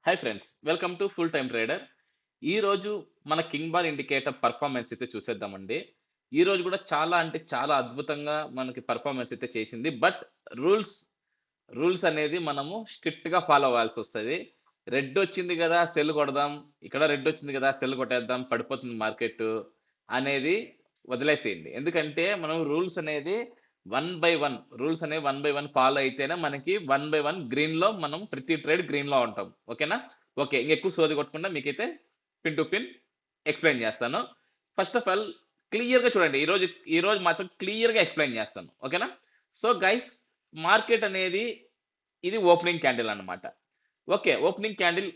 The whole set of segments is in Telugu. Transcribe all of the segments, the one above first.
Hi friends, welcome to full time trader. ఈ రోజు మన కింగ్ బార్ ఇండికేటర్ పర్ఫార్మెన్స్ అయితే చూసేద్దామండి. ఈ రోజు కూడా చాలా అంటే చాలా అద్భుతంగా మనకి పర్ఫార్మెన్స్ అయితే చేసింది. బట్ రూల్స్ రూల్స్ అనేది మనము స్ట్రిక్ట్ గా ఫాలో అవ్వాల్సి వస్తుంది. రెడ్ వచ్చింది కదా సెల్ కొడదాం, ఇక్కడ రెడ్ వచ్చింది కదా సెల్ కొట్టేద్దాం, పడిపోతుంది మార్కెట్ అనేది వదిలేసేయండి. ఎందుకంటే మనం రూల్స్ అనేది వన్ బై వన్ ఫాలో అయితేనే మనకి వన్ బై వన్ గ్రీన్ లో మనం ప్రతి ట్రేడ్ గ్రీన్ లో ఉంటాం. ఓకేనా? ఓకే, ఇంకెక్కువ సోది కొట్టకుండా మీకైతే పిన్ టు పిన్ ఎక్స్ప్లెయిన్ చేస్తాను. ఫస్ట్ ఆఫ్ ఆల్ క్లియర్ గా చూడండి. ఈ రోజు మాత్రం క్లియర్ గా ఎక్స్ప్లెయిన్ చేస్తాను. ఓకేనా? సో గైస్, మార్కెట్ అనేది ఇది ఓపెనింగ్ క్యాండిల్ అన్నమాట. Okay, opening candle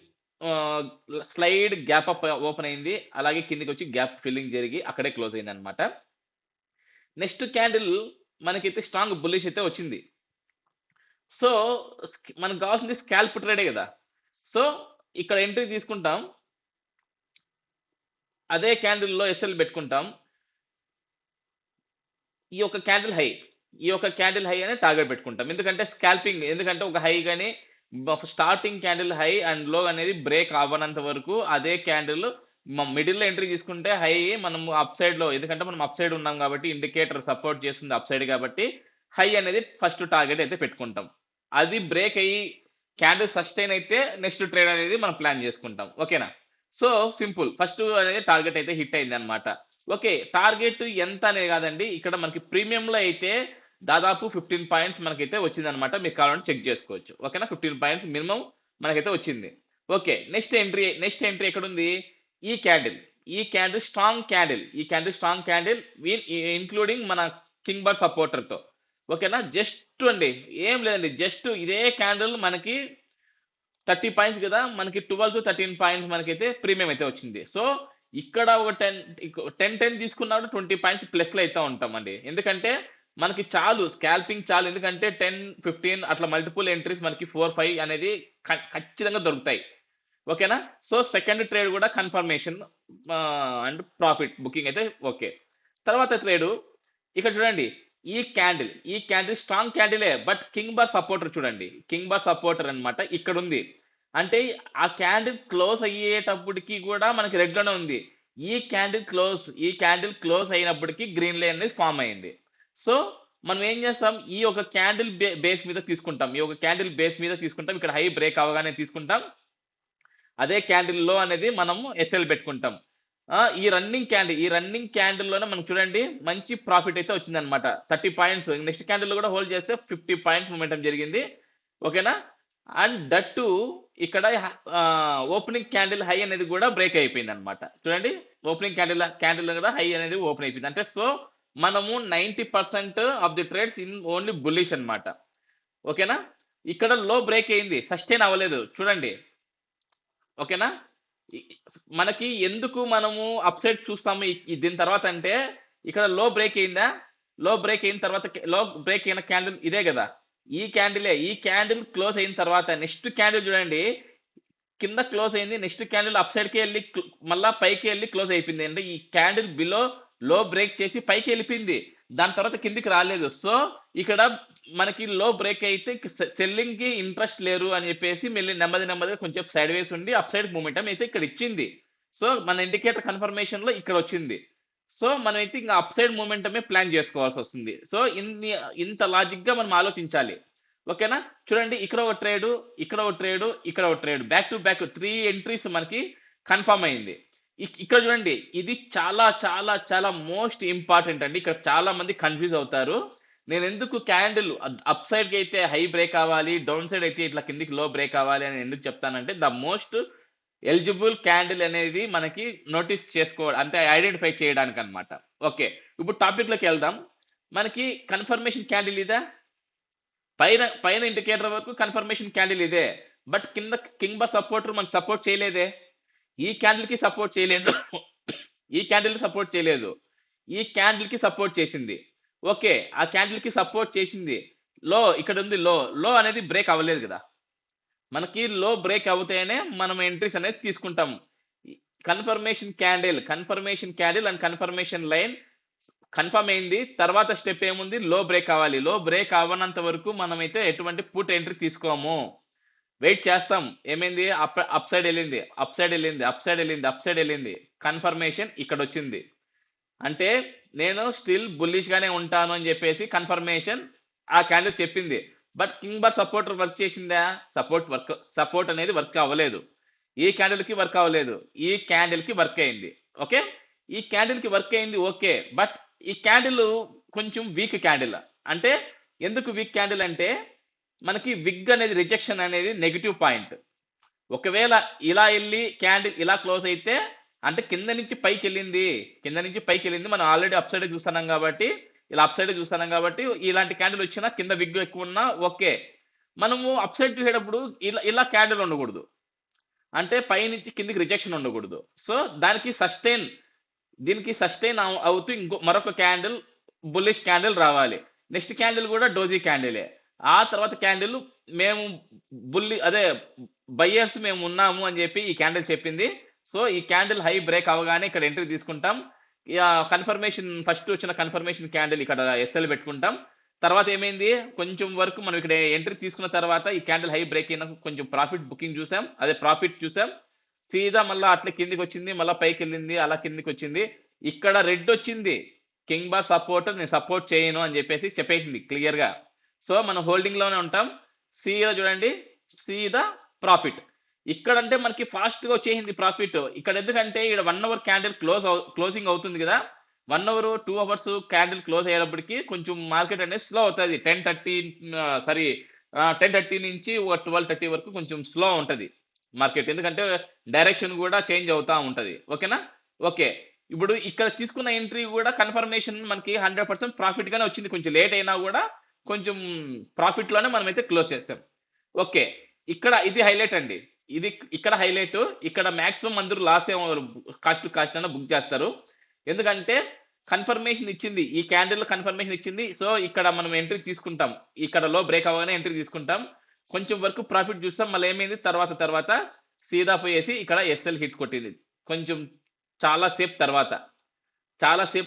slide gap up open అయింది. అలాగే కిందికి వచ్చి గ్యాప్ ఫిల్లింగ్ జరిగి అక్కడే క్లోజ్ అయింది అనమాట. నెక్స్ట్ క్యాండిల్ మనకైతే స్ట్రాంగ్ బుల్లిష్ అయితే వచ్చింది. సో మనకు కావాల్సింది స్కాల్ప్ ట్రేడే కదా. సో ఇక్కడ ఎంట్రీ తీసుకుంటాం, అదే క్యాండిల్లో ఎస్ఎల్ పెట్టుకుంటాం. ఈ యొక్క క్యాండిల్ హై అనే టార్గెట్ పెట్టుకుంటాం. ఎందుకంటే స్కాల్పింగ్, ఎందుకంటే ఒక హై కానీ స్టార్టింగ్ క్యాండిల్ హై అండ్ లో అనేది బ్రేక్ అవ్వనంత వరకు అదే క్యాండిల్ మిడిల్ లో ఎంట్రీ తీసుకుంటే హై మనం అప్ సైడ్ లో, ఎందుకంటే మనం అప్ సైడ్ ఉన్నాం కాబట్టి ఇండికేటర్ సపోర్ట్ చేస్తుంది అప్ సైడ్ కాబట్టి హై అనేది ఫస్ట్ టార్గెట్ అయితే పెట్టుకుంటాం. అది బ్రేక్ అయ్యి క్యాండిల్ సస్టైన్ అయితే నెక్స్ట్ ట్రేడ్ అనేది మనం ప్లాన్ చేసుకుంటాం. ఓకేనా? సో సింపుల్, ఫస్ట్ అనేది టార్గెట్ అయితే హిట్ అయింది అనమాట. ఓకే, టార్గెట్ ఎంత అనేది కాదండి, ఇక్కడ మనకి ప్రీమియంలో అయితే దాదాపు 15 పాయింట్స్ మనకైతే వచ్చింది అనమాట. మీకు కావాలంటే చెక్ చేసుకోవచ్చు. ఓకేనా? 15 పాయింట్స్ మినిమం మనకైతే వచ్చింది. ఓకే, నెక్స్ట్ ఎంట్రీ ఎక్కడ ఉంది? ఈ క్యాండిల్ స్ట్రాంగ్ క్యాండిల్ ఇంక్లూడింగ్ మన కింగ్ బార్ సపోర్టర్ తో. ఓకేనా? జస్ట్ అండి, ఏం లేదండి, జస్ట్ ఇదే క్యాండిల్ మనకి 30 పాయింట్స్ కదా, మనకి 12 to 13 పాయింట్స్ మనకైతే ప్రీమియం అయితే వచ్చింది. సో ఇక్కడ ఒక 10 తీసుకున్నప్పుడు 20 పాయింట్స్ ప్లస్ లో అయితే ఉంటామండి. ఎందుకంటే మనకి చాలు, స్కాల్పింగ్ చాలు. ఎందుకంటే 10, 15 అట్లా మల్టిపుల్ ఎంట్రీస్ మనకి 4, 5 అనేది ఖచ్చితంగా దొరుకుతాయి. ఓకేనా? సో సెకండ్ ట్రేడ్ కూడా కన్ఫర్మేషన్ అండ్ ప్రాఫిట్ బుకింగ్ అయితే ఓకే. తర్వాత ట్రేడ్ ఇక్కడ చూడండి. ఈ క్యాండిల్ స్ట్రాంగ్ క్యాండిలే, బట్ కింగ్ బార్ సపోర్టర్ చూడండి. కింగ్ బార్ సపోర్టర్ అన్నమాట ఇక్కడ ఉంది. అంటే ఆ క్యాండిల్ క్లోజ్ అయ్యేటప్పటికి కూడా మనకి రెడ్ లోనే ఉంది. ఈ క్యాండిల్ క్లోజ్ అయినప్పటికీ గ్రీన్ లైన్ అనేది ఫామ్ అయింది. సో మనం ఏం చేస్తాం, ఈ ఒక క్యాండిల్ బేస్ మీద తీసుకుంటాం. ఇక్కడ హై బ్రేక్ అవగానే తీసుకుంటాం. అదే క్యాండిల్ లో అనేది మనము ఎస్ఎల్ పెట్టుకుంటాం. ఈ రన్నింగ్ క్యాండిల్ లోనే మనం చూడండి మంచి ప్రాఫిట్ అయితే వచ్చింది అనమాట. 30 పాయింట్స్ నెక్స్ట్ క్యాండిల్ లో కూడా హోల్డ్ చేస్తే 50 పాయింట్స్ మూమెంటం జరిగింది. ఓకేనా? అండ్ దట్ టు ఇక్కడ ఓపెనింగ్ క్యాండిల్ హై అనేది కూడా బ్రేక్ అయిపోయింది అనమాట. చూడండి, ఓపెనింగ్ క్యాండిల్ కూడా హై అనేది ఓపెన్ అయిపోయింది. అంటే సో మనము 90% of the trades in only bullish అన్నమాట. ఓకేనా? ఇక్కడ లో బ్రేక్ అయింది, సస్టైన్ అవ్వలేదు చూడండి. ఓకేనా? మనకి ఎందుకు మనము అప్ సైడ్ చూస్తాము దీని తర్వాత అంటే, ఇక్కడ లో బ్రేక్ అయిందా, లో బ్రేక్ అయిన తర్వాత లో బ్రేక్ అయిన క్యాండిల్ ఇదే కదా. ఈ క్యాండిల్ క్లోజ్ అయిన తర్వాత నెక్స్ట్ క్యాండిల్ చూడండి, కింద క్లోజ్ అయింది. నెక్స్ట్ క్యాండిల్ అప్ సైడ్ కి వెళ్ళి మళ్ళా పైకి వెళ్ళి క్లోజ్ అయిపోయింది. అంటే ఈ క్యాండిల్ బిలో లో బ్రేక్ చేసి పైకి వెళ్ళిపోయింది, దాని తర్వాత కిందికి రాలేదు. సో ఇక్కడ మనకి లో బ్రేక్ అయితే సెల్లింగ్ కి ఇంట్రెస్ట్ లేరు అని చెప్పేసి మళ్ళీ నెమ్మదిగా కొంచెం సైడ్ వేస్ ఉండి అప్ సైడ్ మూమెంటం అయితే ఇక్కడ ఇచ్చింది. సో మన ఇండికేటర్ కన్ఫర్మేషన్ లో ఇక్కడ వచ్చింది. సో మనం అయితే ఇంకా అప్ సైడ్ మూమెంటమే ప్లాన్ చేసుకోవాల్సి వస్తుంది. సో ఇంత లాజిక్ గా మనం ఆలోచించాలి. ఓకేనా? చూడండి, ఇక్కడ ఒక trade back to back 3 entries మనకి కన్ఫర్మ్ అయింది. ఇక్కడ చూడండి, ఇది చాలా చాలా చాలా మోస్ట్ ఇంపార్టెంట్ అండి. ఇక్కడ చాలా మంది కన్ఫ్యూజ్ అవుతారు. నేను ఎందుకు క్యాండిల్ అప్ సైడ్ కి అయితే హై బ్రేక్ అవ్వాలి, డౌన్ సైడ్ అయితే ఇట్లా కిందికి లో బ్రేక్ అవ్వాలి అని ఎందుకు చెప్తానంటే, ద మోస్ట్ ఎలిజిబుల్ క్యాండిల్ అనేది మనకి నోటీస్ చేసుకోవడం అంటే ఐడెంటిఫై చేయడానికి అన్నమాట. ఓకే, ఇప్పుడు టాపిక్ లోకి వెళ్దాం. మనకి కన్ఫర్మేషన్ క్యాండిల్ ఇదా, పైన పైన ఇండికేటర్ వరకు కన్ఫర్మేషన్ క్యాండిల్ ఇదే. బట్ కింద కింగ్ బార్ సపోర్టర్ మనకు సపోర్ట్ చేయలేదే. ఈ క్యాండిల్ కి సపోర్ట్ చేయలేదు ఈ క్యాండిల్ కి సపోర్ట్ చేయలేదు, ఈ క్యాండిల్ కి సపోర్ట్ చేసింది. ఓకే, ఆ క్యాండిల్ కి సపోర్ట్ చేసింది. లో ఇక్కడ ఉంది, లో అనేది బ్రేక్ అవ్వలేదు కదా. మనకి లో బ్రేక్ అవుతేనే మనం ఎంట్రీస్ అనేది తీసుకుంటాం. Confirmation candle and confirmation line confirm అయింది. తర్వాత స్టెప్ ఏముంది, లో బ్రేక్ అవ్వాలి. లో బ్రేక్ అవ్వనంత వరకు మనమైతే ఎటువంటి పుట్ ఎంట్రీ తీసుకోము. వెయిట్ చేస్తాం. ఏమైంది? అప్ సైడ్ వెళ్ళింది, అప్ సైడ్ వెళ్ళింది, అప్ సైడ్ వెళ్ళింది, అప్ సైడ్ వెళ్ళింది. కన్ఫర్మేషన్ ఇక్కడ వచ్చింది. అంటే నేను స్టిల్ బుల్లిష్ గానే ఉంటాను అని చెప్పేసి కన్ఫర్మేషన్ ఆ క్యాండిల్ చెప్పింది. But king bar support work చేసిందా? సపోర్ట్ అనేది వర్క్ అవ్వలేదు. ఈ క్యాండిల్ కి వర్క్ అవ్వలేదు. ఈ క్యాండిల్ కి వర్క్ అయింది. ఓకే, ఈ క్యాండిల్ కి వర్క్ అయింది. ఓకే, బట్ ఈ క్యాండిల్ కొంచెం వీక్ క్యాండిల్. అంటే ఎందుకు వీక్ క్యాండిల్ అంటే మనకి విగ్ అనేది రిజెక్షన్ అనేది నెగిటివ్ పాయింట్. ఒకవేళ ఇలా వెళ్ళి క్యాండిల్ ఇలా క్లోజ్ అయితే అంటే కింద నుంచి పైకి వెళ్ళింది, కింద నుంచి పైకి వెళ్ళింది. మనం ఆల్రెడీ అప్ సైడ్ చూస్తున్నాం కాబట్టి, ఇలా అప్ సైడ్ చూస్తున్నాం కాబట్టి ఇలాంటి క్యాండిల్ వచ్చినా కింద విగ్ ఎక్కువ ఉన్నా ఓకే. మనము అప్ సైడ్ చూసేటప్పుడు ఇలా ఇలా క్యాండిల్ ఉండకూడదు. అంటే పై నుంచి కిందికి రిజెక్షన్ ఉండకూడదు. సో దీనికి సస్టైన్ అవుతూ మరొక క్యాండిల్ బుల్లిష్ క్యాండిల్ రావాలి. నెక్స్ట్ క్యాండిల్ కూడా డోజీ క్యాండిలే. ఆ తర్వాత క్యాండిల్ మేము అదే బయ్యర్స్ మేము ఉన్నాము అని చెప్పి ఈ క్యాండిల్ చెప్పింది. సో ఈ క్యాండిల్ హై బ్రేక్ అవగానే ఇక్కడ ఎంట్రీ తీసుకుంటాం. కన్ఫర్మేషన్ ఫస్ట్ వచ్చిన కన్ఫర్మేషన్ క్యాండిల్ ఇక్కడ ఎస్ఎల్ పెట్టుకుంటాం. తర్వాత ఏమైంది? కొంచెం వరకు మనం ఇక్కడ ఎంట్రీ తీసుకున్న తర్వాత ఈ క్యాండిల్ హై బ్రేక్ అయినా కొంచెం ప్రాఫిట్ చూసాం. సీదా మళ్ళీ అట్లా కిందికి వచ్చింది, మళ్ళీ పైకి వెళ్ళింది, అలా కిందికి వచ్చింది. ఇక్కడ రెడ్ వచ్చింది, కింగ్ బార్ సపోర్ట్, నేను సపోర్ట్ చేయను అని చెప్పేసి చెప్పేసింది క్లియర్ గా. సో మనం హోల్డింగ్ లోనే ఉంటాం. సీదా చూడండి, సీదా ప్రాఫిట్. ఇక్కడ అంటే మనకి ఫాస్ట్ గా వచ్చేసింది ప్రాఫిట్. ఇక్కడ ఎందుకంటే ఇక్కడ 1 అవర్ క్యాండిల్ క్లోజింగ్ అవుతుంది కదా. 1 అవర్ 2 అవర్స్ క్యాండిల్ క్లోజ్ అయ్యేటప్పటికి కొంచెం మార్కెట్ అనేది స్లో అవుతుంది. 10:30 నుంచి 12:30 వరకు కొంచెం స్లో ఉంటది మార్కెట్. ఎందుకంటే డైరెక్షన్ కూడా చేంజ్ అవుతా ఉంటది. ఓకేనా? ఓకే, ఇప్పుడు ఇక్కడ తీసుకున్న ఎంట్రీ కూడా కన్ఫర్మేషన్ మనకి 100% ప్రాఫిట్ గానే వచ్చింది. కొంచెం లేట్ అయినా కూడా కొంచెం ప్రాఫిట్ లోనే మనం అయితే క్లోజ్ చేస్తాం. ఓకే, ఇక్కడ ఇది హైలైట్ అండి. ఇక్కడ హైలైట్. ఇక్కడ మాక్సిమం అందరూ కాస్ట్ అన్న బుక్ చేస్తారు. ఎందుకంటే కన్ఫర్మేషన్ ఇచ్చింది, ఈ క్యాండిల్ కన్ఫర్మేషన్ ఇచ్చింది. సో ఇక్కడ మనం ఎంట్రీ తీసుకుంటాం. ఇక్కడ లో బ్రేక్ అవ్వగానే ఎంట్రీ తీసుకుంటాం. కొంచెం వరకు ప్రాఫిట్ చూస్తాం. మళ్ళీ ఏమైంది? తర్వాత సీదా పోయేసి ఇక్కడ ఎస్ఎల్ హిట్ కొట్టింది. కొంచెం చాలా సేపు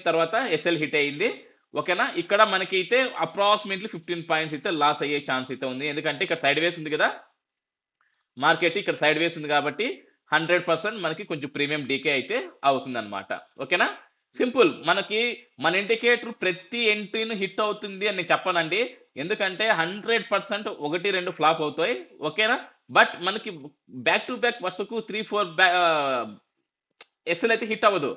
తర్వాత ఎస్ఎల్ హిట్ అయింది. ఓకేనా? ఇక్కడ మనకి అయితే అప్రాక్సిమేట్లీ 15 పాయింట్స్ అయితే లాస్ అయ్యే ఛాన్స్ అయితే ఉంది. ఎందుకంటే ఇక్కడ సైడ్ వేస్ ఉంది కదా మార్కెట్, ఇక్కడ సైడ్ వేస్ ఉంది కాబట్టి 100% మనకి కొంచెం ప్రీమియం డీకే అయితే అవుతుంది అనమాట. ఓకేనా? సింపుల్. మన ఇండికేటర్ ప్రతి ఎంట్రీని హిట్ అవుతుంది అని నేను చెప్పనండి. ఎందుకంటే 100% 1-2 ఫ్లాప్ అవుతాయి. ఓకేనా? బట్ మనకి బ్యాక్ టు బ్యాక్ వరుసకు 3-4 ఎస్ఎల్ అయితే హిట్ అవ్వదు.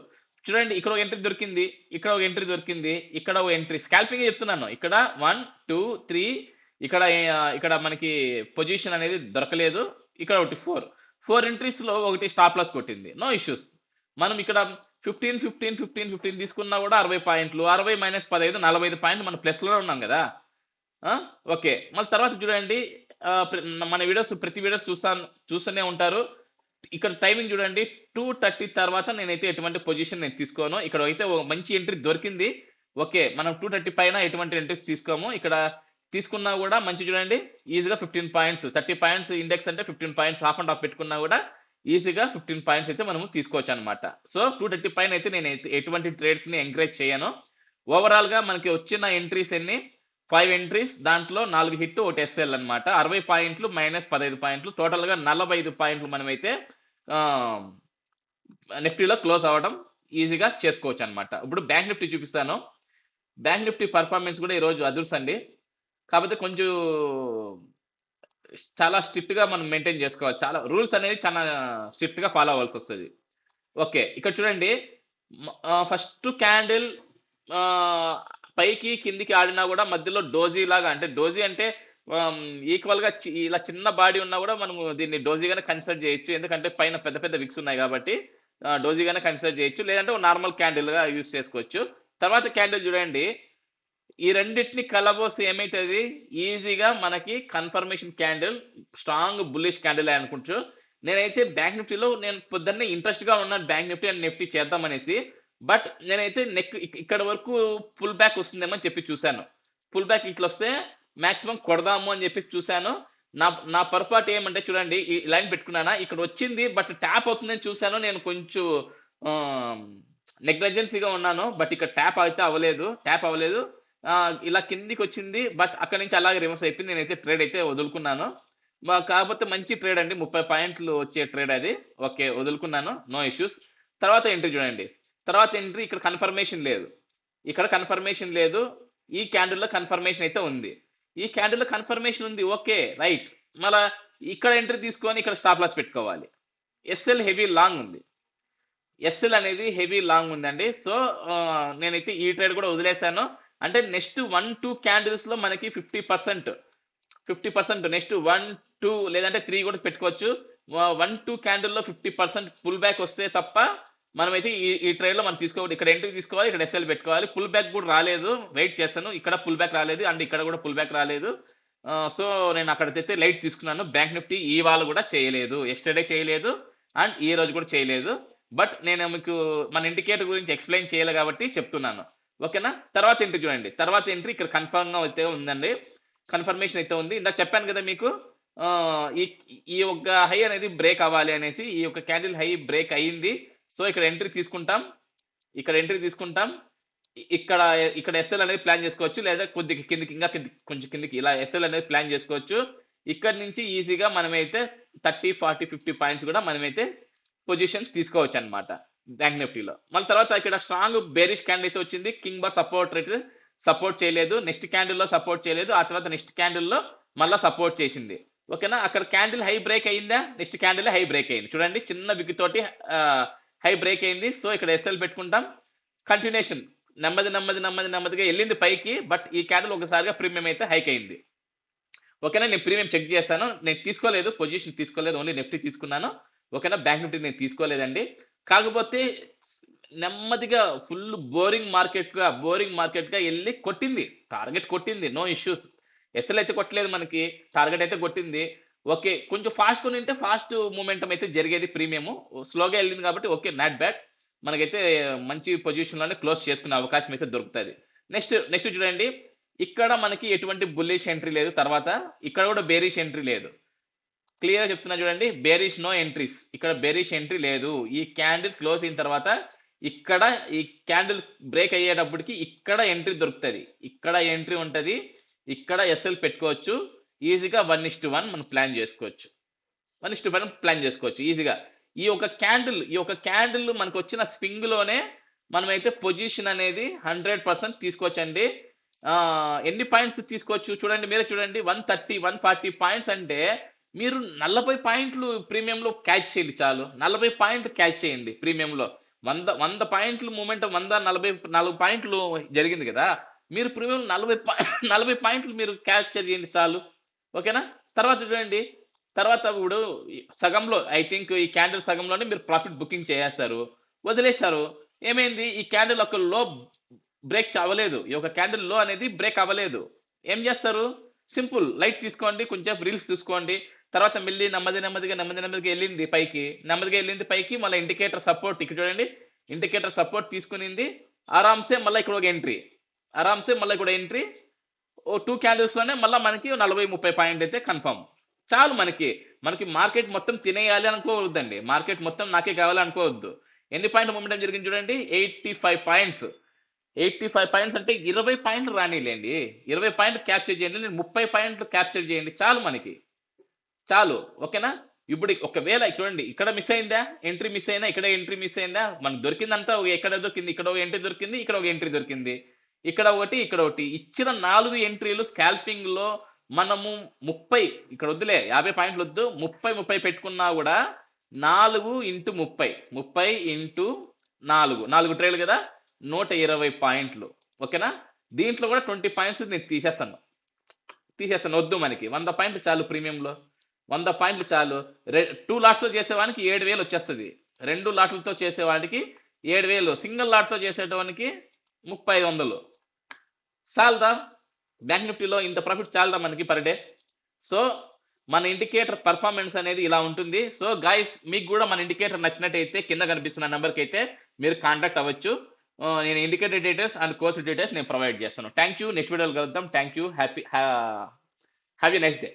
చూడండి, ఇక్కడ ఒక ఎంట్రీ దొరికింది, ఇక్కడ ఒక ఎంట్రీ దొరికింది, ఇక్కడ ఒక ఎంట్రీ. స్కాల్పింగ్ చెప్తున్నాను. ఇక్కడ 1, 2, 3 ఇక్కడ మనకి పొజిషన్ అనేది దొరకలేదు. ఇక్కడ ఒకటి 4 ఎంట్రీస్ లో ఒకటి స్టాప్ లాస్ కొట్టింది. No issues. మనం ఇక్కడ 15 తీసుకున్నా కూడా 60 పాయింట్లు, 60 - 15 45 పాయింట్లు మన ప్లస్ లో ఉన్నాం కదా. ఓకే, మళ్ళీ తర్వాత చూడండి, మన ప్రతి వీడియోస్ చూస్తూనే ఉంటారు. ఇక్కడ టైమింగ్ చూడండి, 2:30 తర్వాత నేనైతే ఎటువంటి పొజిషన్ నేను తీసుకోను. ఇక్కడ అయితే ఒక మంచి ఎంట్రీ దొరికింది. ఓకే, మనం 2:30 పైన ఎటువంటి ఎంట్రీస్ తీసుకోము. ఇక్కడ తీసుకున్నా కూడా మంచి చూడండి, ఈజీగా 15 పాయింట్స్, 30 పాయింట్స్ ఇండెక్స్ అంటే 15 పాయింట్స్ హాఫ్ అండ్ హాఫ్ పెట్టుకున్నా కూడా ఈజీగా 15 పాయింట్స్ అయితే మనము తీసుకోవచ్చు అనమాట. సో 2:30 పైన అయితే నేను ఎటువంటి ట్రేడ్స్ ని ఎంకరేజ్ చేయను. ఓవరాల్ గా మనకి వచ్చిన ఎంట్రీస్ ఎన్ని? 5 ఎంట్రీస్, దాంట్లో 4 హిట్, ఒకటి ఎస్ఎల్ అనమాట. 60 పాయింట్లు -15 పాయింట్లు, టోటల్ గా 45 పాయింట్లు మనమైతే నిఫ్టీలో క్లోజ్ అవ్వడం ఈజీగా చేసుకోవచ్చు అనమాట. ఇప్పుడు బ్యాంక్ నిఫ్టీ చూపిస్తాను. బ్యాంక్ నిఫ్టీ పర్ఫార్మెన్స్ కూడా ఈరోజు అదుర్సండి. కాకపోతే కొంచెం చాలా స్ట్రిక్ట్ గా మనం మెయింటైన్ చేసుకోవాలి. చాలా రూల్స్ అనేది చాలా స్ట్రిక్ట్ గా ఫాలో అవ్వాల్సి వస్తుంది. ఓకే, ఇక్కడ చూడండి, ఫస్ట్ క్యాండిల్ పైకి కిందికి ఆడినా కూడా మధ్యలో డోజీ లాగా, అంటే డోజీ అంటే ఈక్వల్ గా ఇలా చిన్న బాడీ ఉన్నా కూడా మనం దీన్ని డోజీగానే కన్సిడర్ చేయొచ్చు. ఎందుకంటే పైన పెద్ద పెద్ద విక్స్ ఉన్నాయి కాబట్టి డోజీగానే కన్సిడర్ చేయొచ్చు. లేదంటే నార్మల్ క్యాండిల్ గా యూజ్ చేసుకోవచ్చు. తర్వాత క్యాండిల్ చూడండి, ఈ రెండింటిని కలబోసి ఏమైతుంది? ఈజీగా మనకి confirmation candle, strong bullish candle అనుకుంటూ. నేనైతే బ్యాంక్ నిఫ్టీలో నేను పొద్దున్నే ఇంట్రెస్ట్ గా ఉన్నాను బ్యాంక్ నిఫ్టీ అండ్ నిఫ్టీ చేద్దామనేసి. బట్ నేనైతే ఇక్కడ వరకు పుల్ బ్యాక్ వస్తుందేమో అని చెప్పి చూశాను. పుల్ బ్యాక్ ఇట్లా వస్తే మాక్సిమం కొడదాము అని చెప్పేసి చూశాను. నా పొరపాటు ఏమంటే చూడండి, ఈ లైన్ పెట్టుకున్నానా, ఇక్కడ వచ్చింది బట్ ట్యాప్ అవుతుందని చూశాను. నేను కొంచెం నెగ్లిజెన్సీగా ఉన్నాను. బట్ ఇక్కడ ట్యాప్ అవ్వలేదు. ఇలా కిందికి వచ్చింది, బట్ అక్కడ నుంచి అలాగే రివర్స్ అయిపోయింది. నేనైతే ట్రేడ్ అయితే వదులుకున్నాను. కాకపోతే మంచి ట్రేడ్ అండి, 30 పాయింట్లు వచ్చే ట్రేడ్ అది. ఓకే, వదులుకున్నాను, నో ఇష్యూస్. తర్వాత ఎంట్రీ చూడండి. తర్వాత ఎంట్రీ ఇక్కడ కన్ఫర్మేషన్ లేదు, ఇక్కడ కన్ఫర్మేషన్ లేదు. ఈ క్యాండిల్లో కన్ఫర్మేషన్ అయితే ఉంది, ఈ క్యాండిల్లో కన్ఫర్మేషన్ ఉంది. Okay right. మళ్ళా ఇక్కడ ఎంట్రీ తీసుకొని ఇక్కడ స్టాప్ లాస్ పెట్టుకోవాలి. ఎస్ఎల్ హెవీ లాంగ్ ఉంది, ఎస్ఎల్ అనేది హెవీ లాంగ్ ఉందండి. సో నేనైతే ఈ ట్రేడ్ కూడా వదిలేశాను. అంటే నెక్స్ట్ 1-2 క్యాండిల్స్ లో మనకి 50% నెక్స్ట్ 1-2 లేదంటే 3 కూడా పెట్టుకోవచ్చు. 1-2 క్యాండిల్ లో 50% పుల్ బ్యాక్ వస్తే తప్ప మనమైతే ఈ ట్రేడ్ లో మనం తీసుకోవాలి. ఇక్కడ ఎంట్రీ తీసుకోవాలి, ఇక్కడ ఎస్ఎల్ పెట్టుకోవాలి. పుల్ బ్యాక్ కూడా రాలేదు, వెయిట్ చేస్తాను. ఇక్కడ పుల్ బ్యాక్ రాలేదు అండ్ ఇక్కడ కూడా పుల్ బ్యాక్ రాలేదు. సో నేను అక్కడైతే లైట్ తీసుకున్నాను. బ్యాంక్ నిఫ్టీ ఈ వాళ్ళు కూడా చేయలేదు, ఎస్టర్డే చేయలేదు అండ్ ఈ రోజు కూడా చేయలేదు. బట్ నేను మీకు మన ఇండికేటర్ గురించి ఎక్స్ప్లెయిన్ చేయాలి కాబట్టి చెప్తున్నాను. ఓకేనా. తర్వాత ఎంట్రీ చూడండి. తర్వాత ఎంట్రీ ఇక్కడ కన్ఫర్మ్ గా అయితే ఉందండి, కన్ఫర్మేషన్ అయితే ఉంది. ఇందాక చెప్పాను కదా మీకు, ఆ, ఈ ఈ యొక్క హై అనేది బ్రేక్ అవ్వాలి అనేసి. ఈ యొక్క క్యాండిల్ హై బ్రేక్ అయ్యింది. సో ఇక్కడ ఎంట్రీ తీసుకుంటాం, ఇక్కడ ఎంట్రీ తీసుకుంటాం. ఇక్కడ ఇక్కడ ఎస్ఎల్ అనేది ప్లాన్ చేసుకోవచ్చు, లేదా కొద్దిగా కిందికి, ఇంకా కొంచెం కిందికి ఇలా ఎస్ఎల్ అనేది ప్లాన్ చేసుకోవచ్చు. ఇక్కడ నుంచి ఈజీగా మనమైతే 30, 40, 50 పాయింట్స్ కూడా మనమైతే పొజిషన్స్ తీసుకోవచ్చు అనమాట బ్యాంక్ నిఫ్టీలో. మళ్ళీ తర్వాత ఇక్కడ స్ట్రాంగ్ బేరిష్ క్యాండిల్ అయితే వచ్చింది. King bar support rate support చేయలేదు, నెక్స్ట్ క్యాండిల్ లో సపోర్ట్ చేయలేదు, ఆ తర్వాత నెక్స్ట్ క్యాండిల్ లో మళ్ళీ సపోర్ట్ చేసింది. ఓకేనా. అక్కడ క్యాండిల్ హై బ్రేక్ అయిందా, నెక్స్ట్ క్యాండిల్ హై బ్రేక్ అయింది. చూడండి చిన్న బిగ్ తోటి హై బ్రేక్ అయింది. సో ఇక్కడ ఎస్ఎల్ పెట్టుకుంటాం. కంటిన్యూషన్ నెమ్మదిగా వెళ్ళింది పైకి. బట్ ఈ క్యాండిల్ ఒకసారిగా ప్రీమియం అయితే హైక్ అయింది. ఓకేనా. నేను ప్రీమియం చెక్ చేశాను, నేను తీసుకోలేదు, పొజిషన్ తీసుకోలేదు, ఓన్లీ నిఫ్టీ తీసుకున్నాను. ఓకేనా. బ్యాంక్ నిఫ్టీ నేను తీసుకోలేదండి. కాకపోతే నెమ్మదిగా ఫుల్ బోరింగ్ మార్కెట్ గా వెళ్ళి కొట్టింది, టార్గెట్ కొట్టింది, నో ఇష్యూస్. ఎస్ఎల్ అయితే కొట్టలేదు, మనకి టార్గెట్ అయితే కొట్టింది. ఓకే, కొంచెం ఫాస్ట్ కొని ఉంటే ఫాస్ట్ మూమెంటం అయితే జరిగేది. ప్రీమియం స్లోగా వెళ్ళింది కాబట్టి ఓకే, నాట్ బ్యాడ్. మనకైతే మంచి పొజిషన్ లోనే క్లోజ్ చేసుకునే అవకాశం అయితే దొరుకుతుంది. నెక్స్ట్ చూడండి. ఇక్కడ మనకి ఎటువంటి బుల్లిష్ ఎంట్రీ లేదు, తర్వాత ఇక్కడ కూడా బేరిష్ ఎంట్రీ లేదు. క్లియర్ గా చెప్తున్నా చూడండి, బేరిష్ నో ఎంట్రీస్. ఇక్కడ బేరిష్ ఎంట్రీ లేదు. ఈ క్యాండిల్ క్లోజ్ అయిన తర్వాత ఇక్కడ ఈ క్యాండిల్ బ్రేక్ అయ్యేటప్పటికి ఇక్కడ ఎంట్రీ దొరుకుతుంది, ఇక్కడ ఎంట్రీ ఉంటది, ఇక్కడ ఎస్ఎల్ పెట్టుకోవచ్చు ఈజీగా. 1:1 మనం ప్లాన్ చేసుకోవచ్చు, 1:1 ప్లాన్ చేసుకోవచ్చు ఈజీగా. ఈ ఒక క్యాండిల్ మనకు వచ్చిన స్వింగ్ లోనే మనమైతే పొజిషన్ అనేది 100% తీసుకోవచ్చండి. ఎన్ని పాయింట్స్ తీసుకోవచ్చు చూడండి, మీరే చూడండి. 130, 140 పాయింట్స్ అంటే మీరు 40 పాయింట్లు ప్రీమియంలో క్యాచ్ చేయండి చాలు. 40 పాయింట్లు క్యాచ్ చేయండి ప్రీమియంలో. 100 పాయింట్లు మూమెంట్, 144 పాయింట్లు జరిగింది కదా, మీరు ప్రీమియం 40 పాయింట్లు మీరు క్యాప్చర్ చేయండి చాలు. ఓకేనా. తర్వాత చూడండి, తర్వాత ఇప్పుడు సగంలో, ఐ థింక్ ఈ క్యాండిల్ సగంలోనే మీరు ప్రాఫిట్ బుకింగ్ చేసేస్తారు, వదిలేస్తారు. ఏమైంది, ఈ క్యాండిల్ ఒక లో బ్రేక్ అవ్వలేదు, ఈ ఒక క్యాండిల్ లో అనేది బ్రేక్ అవ్వలేదు. ఏం చేస్తారు, సింపుల్ లైట్ తీసుకోండి, కొంచెం రీల్స్ చూసుకోండి. తర్వాత మళ్ళీ నెమ్మదిగా వెళ్ళింది పైకి, మళ్ళీ ఇండికేటర్ సపోర్ట్ ఇక్కడ చూడండి, ఇండికేటర్ సపోర్ట్ తీసుకునింది. ఆరామ్సే మళ్ళీ ఇక్కడ ఒక ఎంట్రీ, ఓ 2 క్యాండిల్స్ లోనే మళ్ళీ మనకి 40-30 పాయింట్ అయితే కన్ఫర్మ్ చాలు. మనకి మార్కెట్ మొత్తం తినేయాలి అనుకోవద్దండి, మార్కెట్ మొత్తం నాకే కావాలి అనుకోవద్దు. ఎన్ని పాయింట్ మూమెంటం జరిగింది చూడండి, 85 పాయింట్స్. 85 పాయింట్స్ అంటే 20 పాయింట్లు రానిలేండి, 20 పాయింట్లు క్యాప్చర్ చేయండి, 30 పాయింట్లు క్యాప్చర్ చేయండి చాలు, మనకి చాలు. ఓకేనా. ఇప్పుడు ఒకవేళ చూడండి, ఇక్కడ మిస్ అయిందా ఎంట్రీ, మిస్ అయినా ఇక్కడ ఎంట్రీ మిస్ అయిందా, మనకు దొరికిందంతా ఎక్కడ దొరికింది, ఇక్కడ ఒక ఎంట్రీ దొరికింది, ఇక్కడ ఒక ఎంట్రీ దొరికింది, ఇక్కడ ఒకటి, ఇక్కడ ఒకటి. ఇచ్చిన 4 ఎంట్రీలు స్కాల్పింగ్ లో మనము 30, ఇక్కడ వద్దులే 50 పాయింట్లు వద్దు, 30 పెట్టుకున్నా కూడా 4 ఇంటూ 30 ఇంటూ 4 ట్రేలు కదా, 120 పాయింట్లు. ఓకేనా. దీంట్లో కూడా 20 పాయింట్స్ నేను తీసేస్తాను, వద్దు, మనకి 100 పాయింట్లు చాలు ప్రీమియంలో, 100 పాయింట్లు చాలు. 2 లాట్స్తో చేసేవానికి 7,000 వచ్చేస్తుంది, 2 లాట్లతో చేసేవాడికి 7,000, సింగిల్ లాట్తో చేసేటవానికి 3,500 చాలదా. బ్యాంక్ నిఫ్టీలో ఇంత ప్రాఫిట్ చాలదా మనకి పర్ డే. సో మన ఇండికేటర్ పర్ఫార్మెన్స్ అనేది ఇలా ఉంటుంది. సో గైస్, మీకు కూడా మన ఇండికేటర్ నచ్చినట్టయితే కింద కనిపిస్తున్న నెంబర్కి అయితే మీరు కాంటాక్ట్ అవ్వచ్చు. నేను indicator details and course details నేను ప్రొవైడ్ చేస్తాను. Thank you. నెక్స్ట్ వీడియోలో కలుద్దాం. Thank you. Have a nice day.